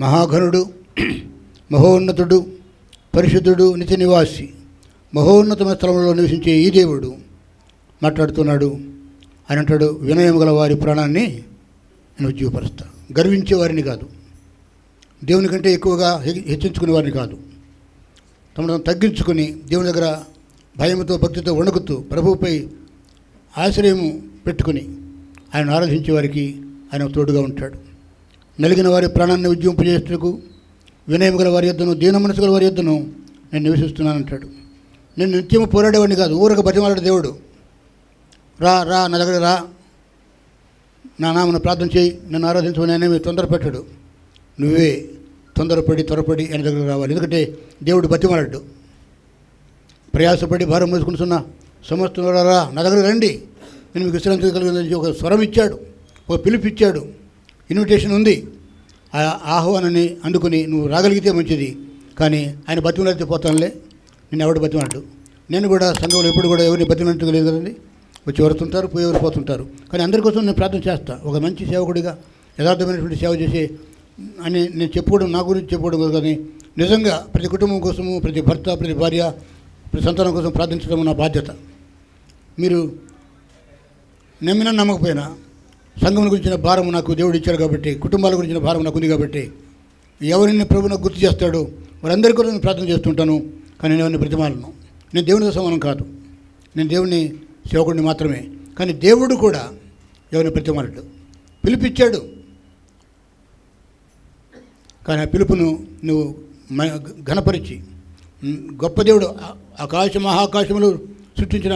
మహాఘనుడు, మహోన్నతుడు, పరిశుద్ధుడు, నిత్య నివాసి, మహోన్నతమైన స్థలంలో నివసించే ఈ దేవుడు మాట్లాడుతున్నాడు. ఆయన అంటాడు, వినయం గల వారి ప్రాణాన్ని నేను ఉజ్జీవపరుస్తా. గర్వించే వారిని కాదు, దేవుని కంటే ఎక్కువగా హెచ్చించుకునే వారిని కాదు, తమను తగ్గించుకొని దేవుని దగ్గర భయంతో భక్తితో వణుకుతూ ప్రభువుపై ఆశ్రయం పెట్టుకుని ఆయన ఆరాధించే వారికి ఆయన తోడుగా ఉంటాడు. నలిగిన వారి ప్రాణాన్ని ఉజ్జీవింపజేస్తుకు వినయం గల వారి యొద్దను, దీన మనసు గల వారి యొద్దను నేను నివసిస్తున్నానంటాడు. నేను నిత్యము పోరాడేవాడిని కాదు, ఊరక బతిమాలాడే దేవుడు. రా రా నా దగ్గర రా, నా నామను ప్రార్థన చేయి, నన్ను ఆరాధించమని ఆయనేమి తొందర పెట్టాడు. నువ్వే త్వరపడి ఆయన దగ్గర రావాలి. ఎందుకంటే దేవుడు బతిమాలాడు. ప్రయాసపడి భారం మోసుకుంటున్న సమస్తం రా నా దగ్గర రండి, నేను మీకు విశ్రాంతి కలిగిన ఒక స్వరం ఇచ్చాడు, ఒక పిలుపు ఇచ్చాడు, ఇన్విటేషన్ ఉంది. ఆ ఆహ్వానాన్ని అందుకుని నువ్వు రాగలిగితే మంచిది. కానీ ఆయన బతిమాలితే పోతానులే, నేను ఎవడు బతిమాలడు. నేను కూడా సంఘంలో ఎప్పుడు కూడా ఎవరిని బతిమాలటం లేదు కదండి. వచ్చి వరుతుంటారు, పోయేవారు పోతుంటారు. కానీ అందరి కోసం నేను ప్రార్థన చేస్తాను. ఒక మంచి సేవకుడిగా యథార్థమైనటువంటి సేవ చేసే అని నేను చెప్పుకోవడం, నా గురించి చెప్పుకోవడం కాదు. కానీ నిజంగా ప్రతి కుటుంబం కోసము, ప్రతి భర్త, ప్రతి భార్య, ప్రతి సంతానం కోసం ప్రార్థించడం నా బాధ్యత. మీరు నమ్మినా నమ్మకపోయినా సంఘం గురించిన భారం నాకు దేవుడు ఇచ్చాడు కాబట్టి, కుటుంబాల గురించిన భారం నాకు ఉంది కాబట్టి, ఎవరిని ప్రభు నాకు గుర్తు చేస్తాడో వారందరి కోసం నేను ప్రార్థన చేస్తుంటాను. కానీ నేను ఎవరిని బ్రతిమాలను. నేను దేవునితో సమానం కాదు, నేను దేవుని సేవకుడిని మాత్రమే. కానీ దేవుడు కూడా ఎవరిని బ్రతిమాలడు, పిలిపిచ్చాడు. కానీ ఆ పిలుపును నువ్వు ఘనపరిచి, గొప్ప దేవుడు, మహాకాశములు సృష్టించిన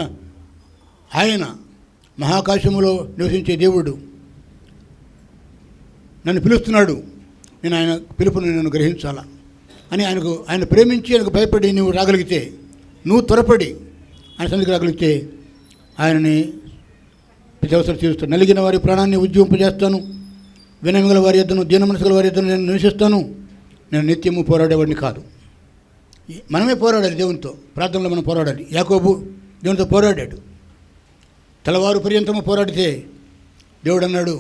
ఆయన, మహాకాశములో నివసించే దేవుడు నన్ను పిలుస్తున్నాడు, నేను ఆయన పిలుపును నేను గ్రహించాలా అని ఆయన ప్రేమించి ఆయనకు భయపడి నువ్వు రాగలిగితే, నువ్వు త్వరపడి ఆయన సన్నిధికి రాగలిగితే ఆయనని ప్రతి అవసరం తీరుస్తాను. నలిగిన వారి ప్రాణాన్ని ఉజ్జీవింపజేస్తాను, వినయం గల వారి యొద్దను, దీన మనసు గల వారి యొద్దను నేను నివసిస్తాను. నేను నిత్యము పోరాడేవాడిని కాదు. మనమే పోరాడాలి దేవునితో, ప్రార్థనలో మనం పోరాడాలి. యాకోబు దేవునితో పోరాడాడు. తెల్లవారు పర్యంతము పోరాడితే దేవుడు అన్నాడు,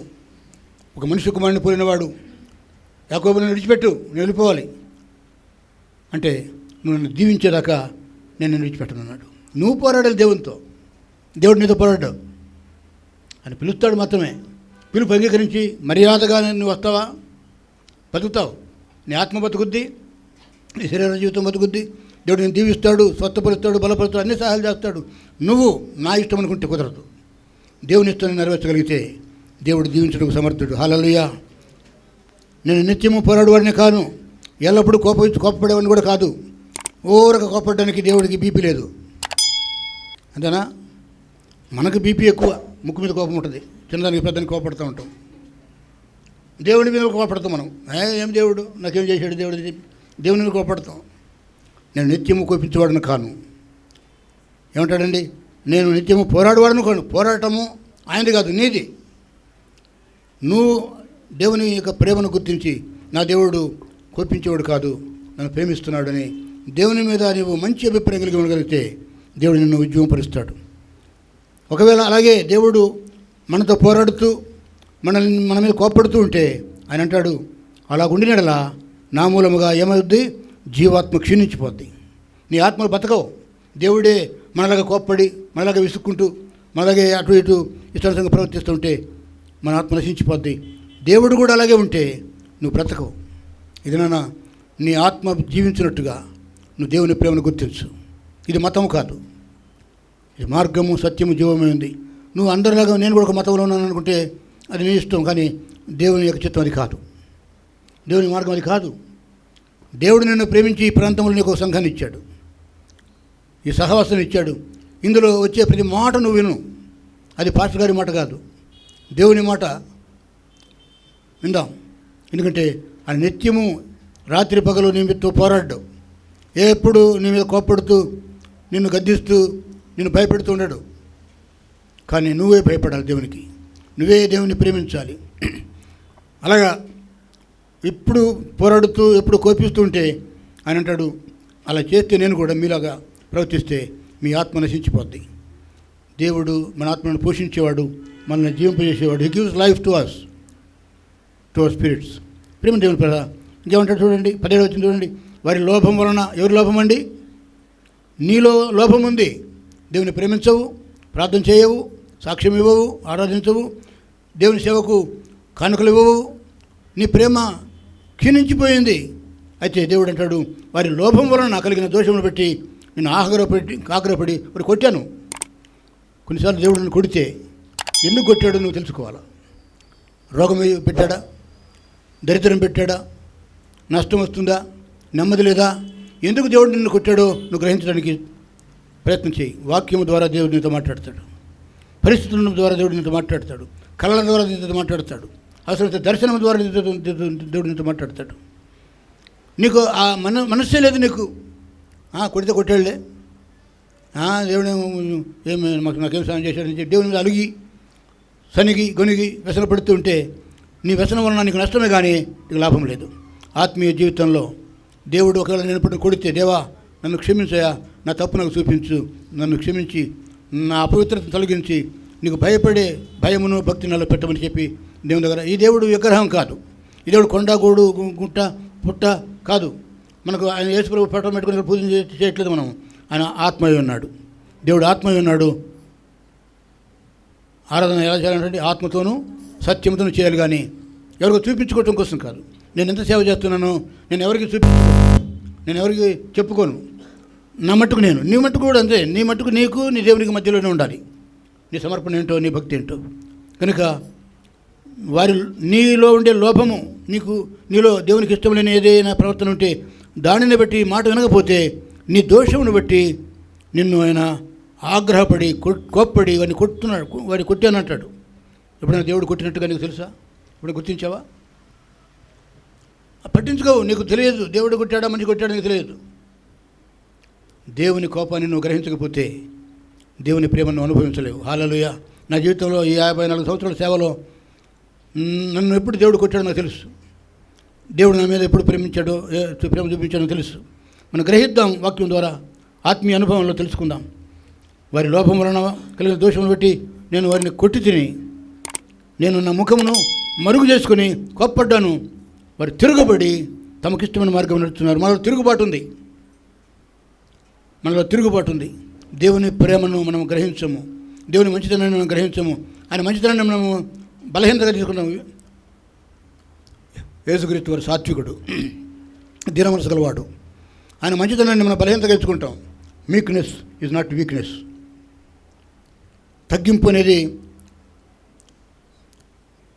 ఒక మనిషి కుమారుని పోలినవాడు యాకోబుని విడిచిపెట్టు, నేను వెళ్ళిపోవాలి అంటే, నువ్వు నన్ను దీవించేదాకా నేను నిన్ను విడిచిపెట్టను అన్నాడు. నువ్వు పోరాడాలి దేవునితో, దేవుడు నీతో పోరాడావు. అని పిలుస్తాడు మాత్రమే. పిలుపు అంగీకరించి మర్యాదగా నువ్వు వస్తావా, బతుకుతావు. నీ ఆత్మ బతుకుద్ది, నీ శరీర జీవితం బతుకుద్ది. దేవుడు నేను దీవిస్తాడు, స్వస్థపరుస్తాడు, బలపరుస్తాడు, అన్ని సహాయాలు చేస్తాడు. నువ్వు నా ఇష్టం అనుకుంటే కుదరదు. దేవుని ఇష్టాన్ని నెరవేర్చగలిగితే దేవుడు దీవించడానికి సమర్థుడు. హల్లెలూయా. నేను నిత్యము పోరాడేవాడిని కాను, ఎల్లప్పుడూ కోపపడేవాడిని కూడా కాదు. ఓరక కోపడడానికి దేవుడికి బీపీ లేదు, అంతేనా? మనకు బీపీ ఎక్కువ, ముక్కు మీద కోపం ఉంటుంది, చిన్నదానికి పెద్దానికి కోపడుతూ ఉంటాం. దేవుడి మీద కోపడతాం మనం. ఏం దేవుడు నాకేం చేశాడు దేవుడు, దేవుని మీద కోపడతాం. నేను నిత్యము కోపించేవాడిని కాను. ఏమంటాడండి? నేను నిత్యము పోరాడేవాడిని కాను. పోరాటము ఆయనది కాదు, నీది. నువ్వు దేవుని యొక్క ప్రేమను గుర్తించి, నా దేవుడు కోపించేవాడు కాదు, నన్ను ప్రేమిస్తున్నాడని దేవుని మీద నీవు మంచి అభిప్రాయం కలిగి ఉండగలిగితే దేవుడు నిన్ను ఉజ్జీవింపరుస్తాడు. ఒకవేళ అలాగే దేవుడు మనతో పోరాడుతూ మన మీద కోపడుతూ ఉంటే ఆయన అంటాడు, అలా ఉండినడలా నా మూలముగా ఏమవుద్ది? జీవాత్మ క్షీణించిపోద్ది. నీ ఆత్మలు బతకవు. దేవుడే మనలాగా కోప్పడి, మనలాగా విసుక్కుంటూ, మనలాగే అటు ఇటు ఇష్టానుసంగా ప్రవర్తిస్తుంటే మన ఆత్మ నశించిపోద్ది. దేవుడు కూడా అలాగే ఉంటే నువ్వు బ్రతకవు. ఇది నాన్న, నీ ఆత్మ జీవించినట్టుగా నువ్వు దేవుని ప్రేమను గుర్తించు. ఇది మతం కాదు, ఇది మార్గము, సత్యము, జీవమే ఉంది. నువ్వు అందరిలాగా నేను కూడా ఒక మతంలో ఉన్నాను అనుకుంటే అది నీ ఇష్టం. కానీ దేవుని యొక్క చిత్తం అది కాదు, దేవుని మార్గం అది కాదు. దేవుడు నిన్ను ప్రేమించి ఈ ప్రాంతంలో నీకు ఒక సంఘాన్ని ఇచ్చాడు, ఈ సహవాసాన్ని ఇచ్చాడు. ఇందులో వచ్చే ప్రతి మాట నువ్వు విను. అది పాస్టర్ గారి మాట కాదు, దేవుని మాట విందాం. ఎందుకంటే ఆయన నిత్యము రాత్రి పగలు నీ మీదతో పోరాడ్డావు. ఎప్పుడు నీ మీద కోప్పడుతూ, నిన్ను గద్దిస్తూ, నిన్ను భయపెడుతూ ఉన్నాడు. కానీ నువ్వే భయపడాలి దేవునికి, నువ్వే దేవుని ప్రేమించాలి. అలాగా ఎప్పుడు పోరాడుతూ, ఎప్పుడు కోపిస్తూ ఉంటే ఆయన అంటాడు, అలా చేస్తే నేను కూడా మీలాగా ప్రవర్తిస్తే మీ ఆత్మ నశించిపోద్ది. దేవుడు మన ఆత్మను పోషించేవాడు, మనల్ని జీవింపజేసేవాడు. He gives life to us, to our spirits. ప్రేమ దేవుని పిల్ల, ఇంకేమంటాడు చూడండి, 17 వచ్చింది చూడండి. వారి లోభం వలన, ఎవరి లోభం అండి? నీలో లోభం ఉంది. దేవుని ప్రేమించవు, ప్రార్థన చేయవు, సాక్ష్యం ఇవ్వవు, ఆరాధించవు, దేవుని సేవకు కానుకలు ఇవ్వవు, నీ ప్రేమ క్షీణించిపోయింది. అయితే దేవుడు అంటాడు, వారి లోభం వలన నా కలిగిన దోషములు బట్టి నేను ఆగ్రహపడి మరి కొట్టాను. కొన్నిసార్లు దేవుడు నన్ను కొడితే ఎందుకు కొట్టాడో నువ్వు తెలుసుకోవాలా. రోగం పెట్టాడా, దరిద్రం పెట్టాడా, నష్టం వస్తుందా, నెమ్మది లేదా, ఎందుకు దేవుడు నిన్ను కొట్టాడో నువ్వు గ్రహించడానికి ప్రయత్నం చేయి. వాక్యం ద్వారా దేవుడు నీతో మాట్లాడతాడు, పరిస్థితుల ద్వారా దేవుడు నీతో మాట్లాడతాడు, కళల ద్వారా నీతో మాట్లాడతాడు, అవసరమైతే దర్శనం ద్వారా దేవుడు నీతో మాట్లాడతాడు. నీకు ఆ మనస్సే లేదు నీకు. కొడితే కొట్టాడులే, దేవుడు ఏమి నాకేం సాయం చేశాడని చెప్పి దేవుని మీద అలిగి సనిగి గొనిగి వ్యసన పడుతూ ఉంటే నీ వ్యసనం వలన నీకు నష్టమే కానీ నీకు లాభం లేదు. ఆత్మీయ జీవితంలో దేవుడు ఒకవేళ నేను ఎప్పుడు కొడితే, దేవా నన్ను క్షమించయా, నా తప్పు నాకు చూపించు, నన్ను క్షమించి నా అపవిత్రతను తొలగించి నీకు భయపడే భయమును భక్తి నాలో పెట్టమని చెప్పి దేవుని దగ్గర. ఈ దేవుడు విగ్రహం కాదు, ఈ దేవుడు కొండ గోడు గుట్ట పుట్ట కాదు. మనకు ఆయన యేసుప్రభు పట్టం పెట్టుకుని పూజ చేయట్లేదు మనం. ఆయన ఆత్మయ్య ఉన్నాడు, దేవుడు ఆత్మయ్య ఉన్నాడు. ఆరాధన ఎలా చేయాలంటే ఆత్మతోనూ సత్యంతోనూ చేయాలి, కానీ ఎవరికి చూపించుకోవటం కోసం కాదు. నేను ఎంత సేవ చేస్తున్నానో నేను ఎవరికి నేను ఎవరికి చెప్పుకోను. నా మట్టుకు నేను, నీ మట్టుకు కూడా అంతే. నీ మట్టుకు నీకు నీ దేవునికి మధ్యలోనే ఉండాలి. నీ సమర్పణ ఏంటో, నీ భక్తి ఏంటో. కనుక వారి నీలో ఉండే లోపము, నీలో దేవునికి ఇష్టం లేని ఏదైనా ప్రవర్తన ఉంటే దానిని బట్టి మాట వినకపోతే నీ దోషమును బట్టి నిన్ను ఆయన ఆగ్రహపడి కోప్పడి వాడిని కొడుతున్నాడు, వాడిని కొట్టానంటాడు. ఎప్పుడైనా దేవుడు కొట్టినట్టుగా నీకు తెలుసా? ఇప్పుడు గుర్తించావా? పట్టించుకోవు, నీకు తెలియదు దేవుడు కొట్టాడా మంచి కొట్టాడా నీకు తెలియదు. దేవుని కోపాన్ని నువ్వు గ్రహించకపోతే దేవుని ప్రేమను అనుభవించలేవు. హల్లెలూయా. నా జీవితంలో ఈ 54 సంవత్సరాల సేవలో నన్ను ఎప్పుడు దేవుడు కొట్టాడో నాకు తెలుసు. దేవుడు నా మీద ఎప్పుడు ప్రేమ చూపించాడో తెలుసు. మనం గ్రహిద్దాం, వాక్యం ద్వారా ఆత్మీయ అనుభవంలో తెలుసుకుందాం. వారి లోపం వలన కలిగిన దోషమును బట్టి నేను వారిని కొట్టి తిని నేను నా ముఖమును మరుగు చేసుకుని కోప్పడ్డాను. వారు తిరుగుబడి తమకిష్టమైన మార్గం నడుస్తున్నారు. మనలో తిరుగుబాటు ఉంది. దేవుని ప్రేమను మనం గ్రహించము, దేవుని మంచితనాన్ని మనం గ్రహించము. ఆయన మంచితనాన్ని మనము బలహీనతగా తీసుకున్నాము. యేసుక్రీస్తు వారు సాత్వికుడు, దీన మనసు గలవాడు. ఆయన మంచితనాన్ని మనం బలహీనతగా ఎంచుకుంటాం. Meekness is not weakness. తగ్గింపు అనేది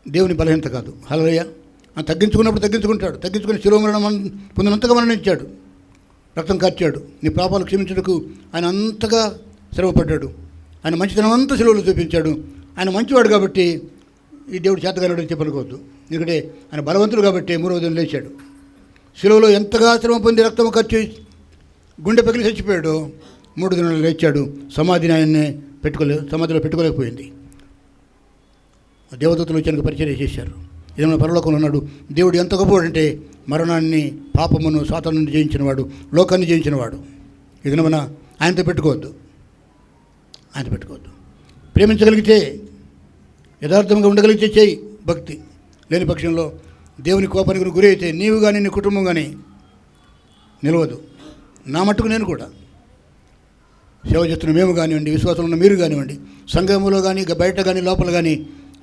దేవుని బలహీనత కాదు. హల్లెలూయా. ఆయన తగ్గించుకున్నప్పుడు తగ్గించుకుంటాడు. తగ్గించుకుని శిలువ మరణం పొందినంతగా మరణించాడు, రక్తం కార్చాడు. నీ పాపాలు క్షమించుటకు ఆయన అంతగా శ్రమపడ్డాడు. ఆయన మంచితనం అంతా శిలువలో చూపించాడు. ఆయన మంచివాడు కాబట్టి ఈ దేవుడు చేతగానని చెప్పనుకోవద్దు. ఎందుకంటే ఆయన బలవంతుడు కాబట్టి 3వ దినం లేచాడు. శిలువలో ఎంతగా శ్రమ పొంది రక్తం ఖర్చు గుండె పగిలి చచ్చిపోయాడు. 3 దినాలు లేచాడు. సమాధిని ఆయన్నే సమాధిలో పెట్టుకోలేకపోయింది. దేవదూతలు వచ్చి ఆయనకు పరిచర్య చేశారు. ఏదైనా పరలోకంలో ఉన్నాడు. దేవుడు ఎంత గొప్పవాడంటే మరణాన్ని, పాపమును, సాతానుని జయించినవాడు, లోకాన్ని జయించినవాడు. ఇది మన ఆయనతో పెట్టుకోవద్దు. ప్రేమించగలిగితే, యథార్థంగా ఉండగలిగితే చేయి భక్తి. లేని పక్షంలో దేవుని కోపానికి గురి అయితే నీవు కానీ నీ కుటుంబం కానీ నిలవదు. నా మట్టుకు నేను కూడా సేవ చేస్తున్న మేము కానివ్వండి, విశ్వాసంలో ఉన్న మీరు కానివ్వండి, సంఘములో కానీ బయట కానీ లోపల కానీ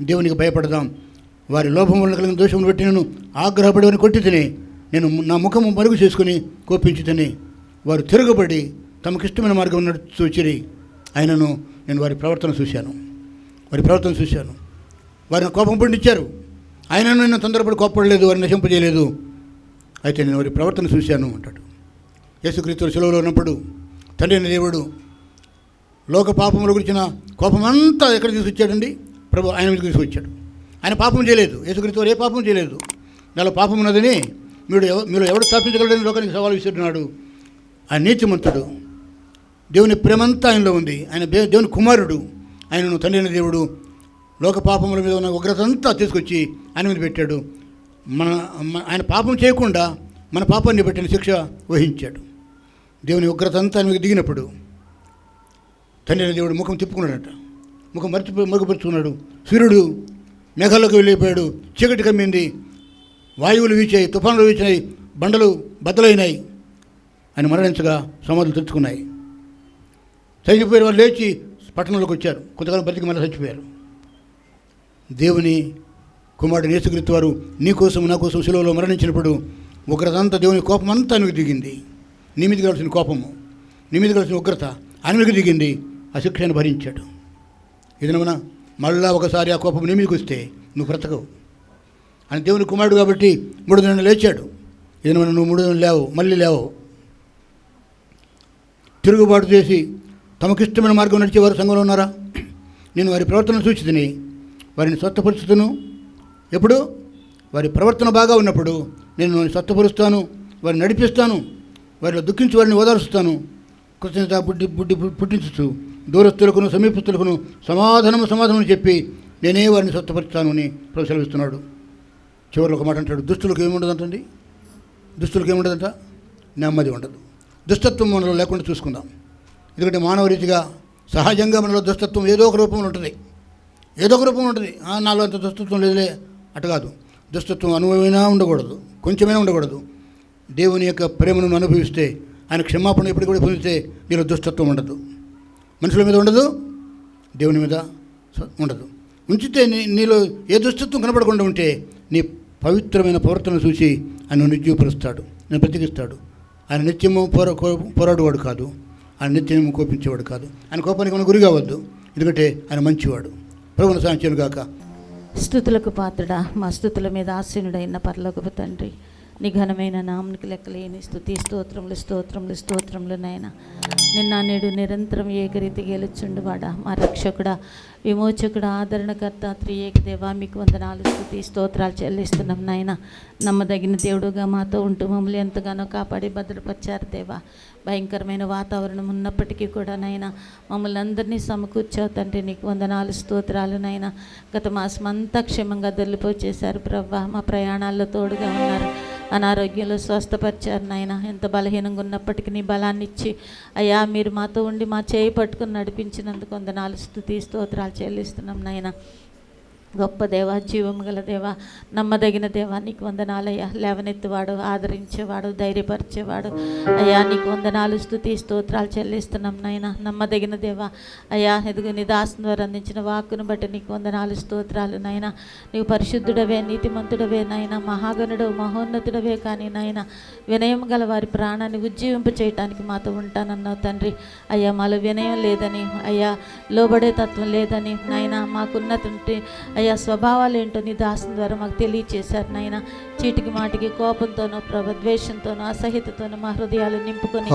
దేవునికి భయపడదాం. వారి లోపం వల్ల కలిగిన దోషమును బట్టి నేను ఆగ్రహపడి కొట్టి తిని నేను నా ముఖము మరుగు చేసుకుని కోపించి తిని వారు తిరగబడి తమకిష్టమైన మార్గం నడుచు చిరి ఆయనను నేను వారి ప్రవర్తన చూశాను. వారిని కోపం పండించారు. ఆయనను నేను తొందరపడి కోప్పడలేదు, వారిని నశింపజేయలేదు. అయితే నేను వారి ప్రవర్తన చూశాను అంటాడు. యేసుక్రీస్తు శిలువలో ఉన్నప్పుడు తండ్రి అయిన దేవుడు లోక పాపముల గురించిన కోపమంతా ఎక్కడ తీసుకొచ్చాడండి? ప్రభు ఆయన మీద తీసుకొచ్చాడు. ఆయన పాపం చేయలేదు. యేసుక్రీస్తు వారు ఏ పాపం చేయలేదు. నాలో పాపం ఉన్నదని మీరు ఎవడు స్థాపించగలడని లోకానికి సవాలు విసురున్నాడు. ఆయన నీతిమంతుడు, దేవుని ప్రేమంతా ఆయనలో ఉంది. ఆయన దేవుని కుమారుడు. ఆయనను తండ్రి అయిన దేవుడు లోక పాపముల మీద ఉన్న ఉగ్రత అంతా తీసుకొచ్చి ఆయన మీద పెట్టాడు. ఆయన పాపం చేయకుండా మన పాపాన్ని పెట్టిన శిక్ష వహించాడు. దేవుని ఉగ్రత అంతా ఆయన మీద దిగినప్పుడు తండ్రి అయిన దేవుడు ముఖం తిప్పుకున్నాడట. ముఖం మరుగుపరుచుకున్నాడు. సూర్యుడు మేఘాల్లోకి వెళ్ళిపోయాడు. చీకటి కమ్మింది. వాయువులు వీచాయి, తుఫానులు వీచాయి. బండలు బద్దలైనాయి. ఆయన మరణించగా సమాధులు తెచ్చుకున్నాయి. చనిపోయిన వాళ్ళు లేచి పట్టణంలోకి వచ్చారు. కొంతకాలం బతికి మళ్ళీ చచ్చిపోయారు. దేవుని కుమారుడు యేసుక్రీస్తు వారు నీ కోసం నా కోసం శిలువలో మరణించినప్పుడు ఉగ్రతంతా దేవుని కోపం అంతా ఆయనకు దిగింది. నీ మీద కావాల్సిన కోపము, నీ మీద కావాల్సిన ఉగ్రత ఆయన మీదకి దిగింది. ఆ శిక్షను భరించాడు. ఇదనమన్నా మళ్ళా ఒకసారి ఆ కోపం నీ మీదకి వస్తే నువ్వు బ్రతకవు. ఆయన దేవుని కుమారుడు కాబట్టి 3 దినాలు లేచాడు. ఇదనమన్నా నువ్వు 3 దినాలు లేవు, మళ్ళీ లేవు. తిరుగుబాటు చేసి తమకిష్టమైన మార్గం నడిచేవారు సంఘంలో ఉన్నారా? నేను వారి ప్రవర్తన సూచితిని, వారిని స్వస్థపరుచుతును. ఎప్పుడు? వారి ప్రవర్తన బాగా ఉన్నప్పుడు నేను వారిని స్వస్థపరుస్తాను, వారిని నడిపిస్తాను, వారిలో దుఃఖించి వారిని ఓదారుస్తాను. కృతజ్ఞత బుద్ధి పుట్టించుతూ దూరస్తులకును సమీపస్తులకును సమాధానం చెప్పి నేనే వారిని స్వస్థపరుస్తాను అని ప్రభు సెలవిస్తున్నాడు. చివరిలో ఒక మాట అంటాడు, దుష్టులకు ఏముండదంటండి? దుష్టులకు ఏముండదంట? నెమ్మది ఉండదు. దుష్టత్వం మనలో లేకుండా చూసుకుందాం. ఎందుకంటే మానవ రీతిగా సహజంగా మనలో దుష్టత్వం ఏదో ఒక రూపంలో ఉంటుంది. నాలో అంత దుష్టత్వం లేదులే అటు కాదు. దుష్టత్వం అనుభవమైనా ఉండకూడదు, కొంచెమైనా ఉండకూడదు. దేవుని యొక్క ప్రేమను అనుభవిస్తే, ఆయన క్షమాపణ ఎప్పుడు కూడా పొందితే నీలో దుష్టత్వం ఉండదు. మనుషుల మీద ఉండదు, దేవుని మీద ఉండదు. ఉంచితే నీలో ఏ దుష్టత్వం కనపడకుండా ఉంటే నీ పవిత్రమైన ప్రవర్తన చూసి ఆయన నిర్జీవపరుస్తాడు, నేను బ్రతికిస్తాడు. ఆయన నిత్యము పోరాడువాడు కాదు, ఆయన నిత్యము కోపించేవాడు కాదు. ఆయన కోపానికి మనం గురి కావద్దు, ఎందుకంటే ఆయన మంచివాడు. ప్రభువును సాధించాను గాక. స్తుతులకు పాత్రుడా, మా స్తుతుల మీద ఆసీనుడైన పరలోకపు తండ్రి, నీ ఘనమైన నామనికి లెక్కలేని స్తుతి స్తోత్రములు నాయన. నిన్న నేడు నిరంతరం ఏకరీతి గెలుచుండువాడా, మా రక్షకుడా, విమోచకుడా, ఆదరణకర్త, త్రియేక దేవా, మీకు వందనాలు స్తుతి స్తోత్రాలు చెల్లిస్తున్నాం నాయన. నమ్మదగిన దేవుడుగా మాతో ఉంటూ మమ్మల్ని ఎంతగానో కాపాడి భద్రపరిచారు దేవా. భయంకరమైన వాతావరణం ఉన్నప్పటికీ కూడా నాయన మమ్మల్ని అందరినీ సమకూర్చావు తండ్రి, నీకు వందనాలు స్తోత్రాలు నాయన. గత మాసం అంతా క్షేమంగా దొల్లిపోచేశారు ప్రవ్వా. మా ప్రయాణాల్లో తోడుగా ఉన్నారు, అనారోగ్యంలో స్వస్థపరిచారు నాయన. ఎంత బలహీనంగా ఉన్నప్పటికీ నీ బలాన్ని ఇచ్చి అయ్యా మీరు మాతో ఉండి మా చేయి పట్టుకుని నడిపించినందుకు వందనాలు స్తుతి స్తోత్రాలు చెల్లిస్తున్నాం నాయన. గొప్ప దేవ, జీవము గల దేవ, నమ్మదగిన దేవ, నీకు వందనాలయ్యా. లేవనెత్తువాడు, ఆదరించేవాడు, ధైర్యపరిచేవాడు అయ్యా, నీకు వందనాలు స్తుతి స్తోత్రాలు చెల్లిస్తున్నాం నాయన. నమ్మదగిన దేవ అయ్యా, ఎదుగు నీ దాసుని ద్వారా అందించిన వాక్కును బట్టి నీకు వందనాలు స్తోత్రాలు నాయన. నీవు పరిశుద్ధుడవే, నీతిమంతుడవే నాయన, మహాగణుడు, మహోన్నతుడవే. కానీ నాయన వినయం గల వారి ప్రాణాన్ని ఉజ్జీవింప చేయటానికి మాతో ఉంటానన్నావు తండ్రి. అయ్యా మాలో వినయం లేదని, అయ్యా లోబడే తత్వం లేదని నాయన, మాకున్నటువంటి అయ్యా స్వభావాలు ఏంటో నీ దాసుని ద్వారా మాకు తెలియచేశారు నాయన. చీటికి మాటికి కోపంతోనో ద్వేషంతోనో అసహ్యతతోనో మా హృదయాలు నింపుకొని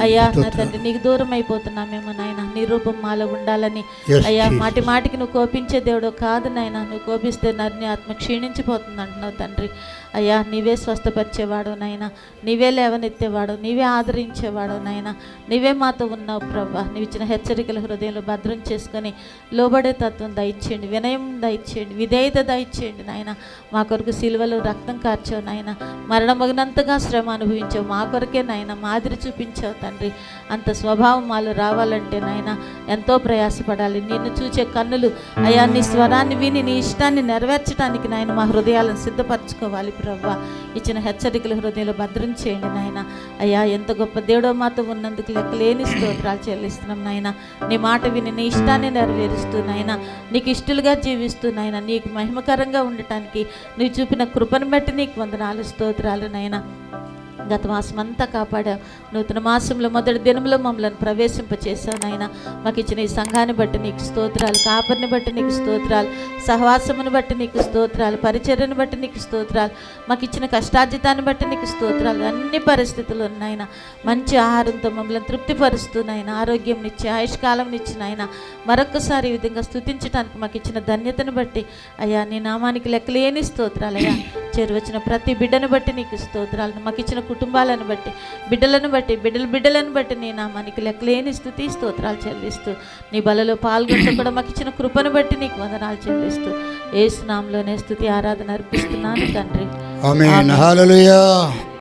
అయ్యా నా తండ్రి నీకు దూరం అయిపోతున్నామేమో నాయన. నీ రూపం మాలో ఉండాలని అయ్యా మాటికి నువ్వు కోపించే దేవుడు కాదు నాయన. నువ్వు కోపిస్తే నన్ను ఆత్మ క్షీణించిపోతుంది అంటున్నావు తండ్రి. అయ్యా నీవే స్వస్థపరిచేవాడు నాయన, నీవే లేవనెత్తేవాడు, నీవే ఆదరించేవాడు నాయన. నీవే మాతో ఉన్నావు ప్రభా. నీవు ఇచ్చిన హెచ్చరికల హృదయంలో భద్రం చేసుకొని లోబడే తత్వం దయచేయండి, వినయం దయచేయండి, విధేయత దయచేయండి నాయన. మా కొరకు సిలువలో రక్తం కార్చావు నాయన, మరణమగినంతగా శ్రమ అనుభవించావు మా కొరకే నాయన. మాదిరి చూపించావు తండ్రి. అంత స్వభావం మాలో రావాలంటే నాయన ఎంతో ప్రయాసపడాలి. నిన్ను చూచే కన్నులు అయ్యా నీ స్వరాన్ని విని నీ ఇష్టాన్ని నెరవేర్చడానికి నాయన మా హృదయాలను సిద్ధపరచుకోవాలి ప్రవ్వా. ఇచ్చిన హెచ్చరికల హృదయంలో భద్రం చేయండి నాయన. అయ్యా ఎంత గొప్ప దేవుడో మాతో ఉన్నందుకు లెక్కలేని స్తోత్రాలు చెల్లిస్తున్నాం నాయన. నీ మాట విని నీ ఇష్టాన్ని నెరవేరుస్తూ నాయన, నీకు ఇష్టలుగా జీవిస్తూ నాయన, నీకు మహిమకరంగా ఉండటానికి నువ్వు చూపిన కృపను బట్టి నీకు వందనాలు స్తోత్రాలు నాయన. గత మాసం అంతా కాపాడావు, నూతన మాసంలో మొదటి దినంలో మమ్మల్ని ప్రవేశింపచేసావు నాయన. మాకు ఇచ్చిన ఈ సంఘాన్ని బట్టి నీకు స్తోత్రాలు, కాపరిని బట్టి నీకు స్తోత్రాలు, సహవాసమును బట్టి నీకు స్తోత్రాలు, పరిచర్యను బట్టి నీకు స్తోత్రాలు, మాకు ఇచ్చిన కష్టార్జితాన్ని బట్టి నీకు స్తోత్రాలు. అన్ని పరిస్థితులు నాయన మంచి ఆహారంతో మమ్మల్ని తృప్తిపరుస్తూ నాయన, ఆరోగ్యం ఇచ్చి ఆయుష్కాలం ఇచ్చి నాయన మరొకసారి ఈ విధంగా స్తుతించడానికి మాకు ఇచ్చిన ధన్యతను బట్టి అయ్యా నీ నామానికి లెక్కలేని స్తోత్రాలు అయ్యా. చేరువచ్చిన ప్రతి బిడ్డను బట్టి నీకు స్తోత్రాలను, మాకు ఇచ్చిన కుటుంబాలను బట్టి, బిడ్డలను బట్టి, బిడ్డలను బట్టి నీ నామానికి లెక్కలేని స్తుతి స్తోత్రాలు చెల్లిస్తూ నీ బలలో పాల్గొంటూ కూడా మాకు ఇచ్చిన కృపను బట్టి నీకు వందనాలు చెల్లిస్తూ యేసు నామములోనే స్తుతి ఆరాధన అర్పిస్తున్నాను తండ్రి. ఆమేన్. హల్లెలూయా.